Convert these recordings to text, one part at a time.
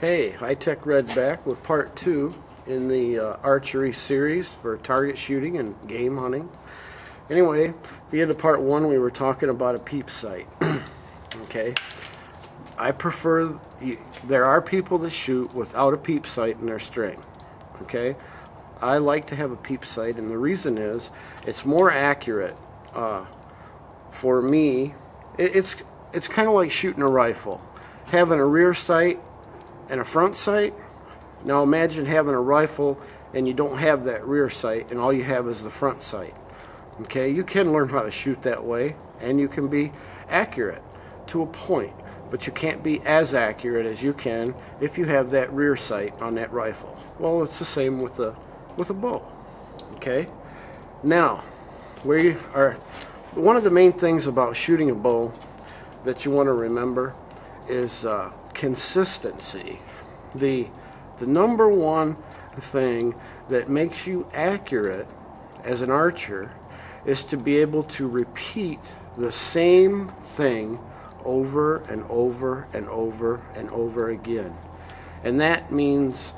Hey, High-Tech Red back with part 2 in the archery series for target shooting and game hunting. Anyway, at the end of part 1 we were talking about a peep sight. Okay, I prefer, there are people that shoot without a peep sight in their string. Okay, I like to have a peep sight, and the reason is it's more accurate. For me, it's kind of like shooting a rifle. Having a rear sight and a front sight. Now imagine having a rifle and you don't have that rear sight and all you have is the front sight. Okay, you can learn how to shoot that way and you can be accurate to a point, but you can't be as accurate as you can if you have that rear sight on that rifle. Well, it's the same with a bow. Okay, now one of the main things about shooting a bow that you want to remember is consistency. The number one thing that makes you accurate as an archer is to be able to repeat the same thing over and over and over and over again. And that means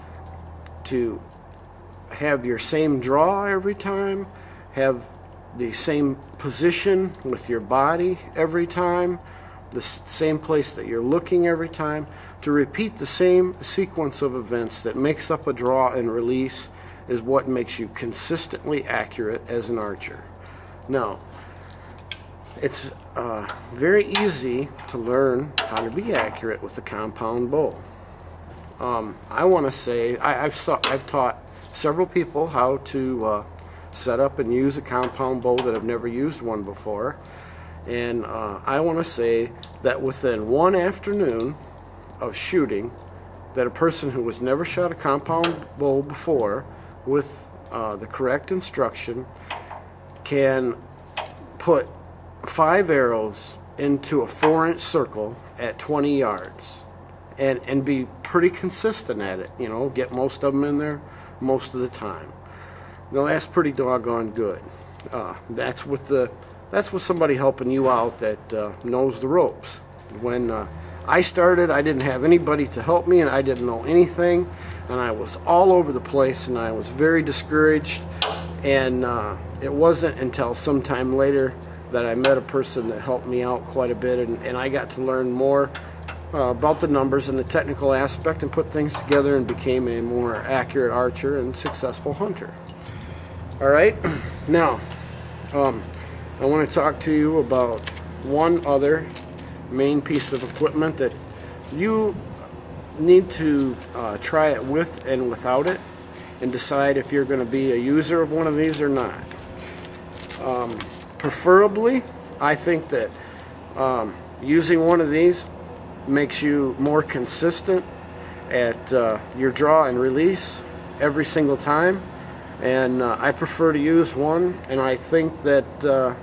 to have your same draw every time, have the same position with your body every time, the same place that you're looking every time, to repeat the same sequence of events that makes up a draw and release is what makes you consistently accurate as an archer. Now, it's very easy to learn how to be accurate with the compound bow. I want to say I've taught several people how to set up and use a compound bow that have never used one before. And I want to say that within one afternoon of shooting, that a person who has never shot a compound bow before with the correct instruction can put 5 arrows into a 4-inch circle at 20 yards and be pretty consistent at it. You know, get most of them in there most of the time. Now that's pretty doggone good. That's with somebody helping you out that knows the ropes. When I started, I didn't have anybody to help me, and I didn't know anything, and I was all over the place, and I was very discouraged. And it wasn't until sometime later that I met a person that helped me out quite a bit, and I got to learn more about the numbers and the technical aspect and put things together and became a more accurate archer and successful hunter. All right, now I want to talk to you about one other main piece of equipment that you need to try it with and without it and decide if you're going to be a user of one of these or not. Preferably, I think that using one of these makes you more consistent at your draw and release every single time. And I prefer to use one, and I think that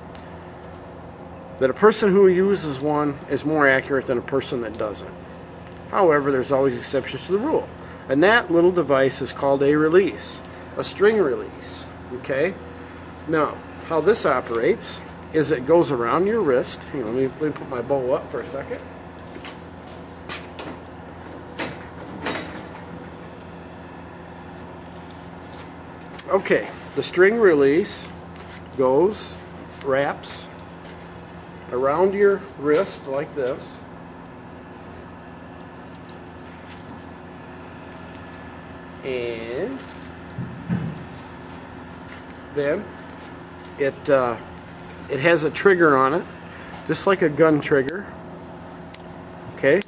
that a person who uses one is more accurate than a person that doesn't. However, there's always exceptions to the rule, and that little device is called a release, a string release. Okay, now how this operates is it goes around your wrist. Hang on, let me put my bow up for a second. Okay, the string release wraps around your wrist like this, and then it has a trigger on it, just like a gun trigger. Okay,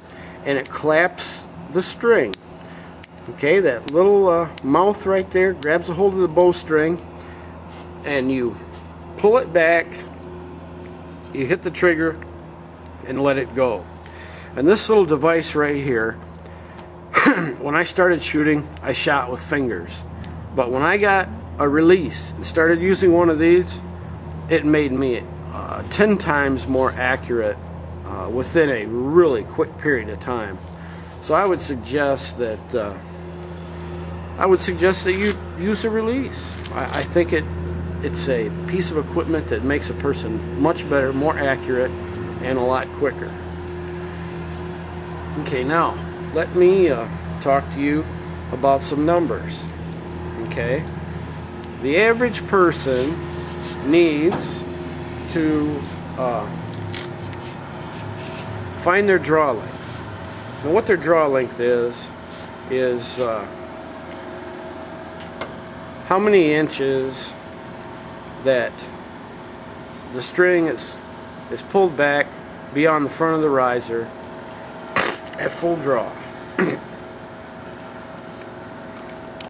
and it claps the string. Okay, that little mouth right there grabs a hold of the bowstring, and you pull it back, you hit the trigger, and let it go. And this little device right here, when I started shooting, I shot with fingers. But when I got a release and started using one of these, it made me 10 times more accurate within a really quick period of time. So I would suggest that you use a release. I think it's a piece of equipment that makes a person much better, more accurate, and a lot quicker. Okay, now let me talk to you about some numbers. Okay? The average person needs to find their draw length. And what their draw length is how many inches that the string is pulled back beyond the front of the riser at full draw.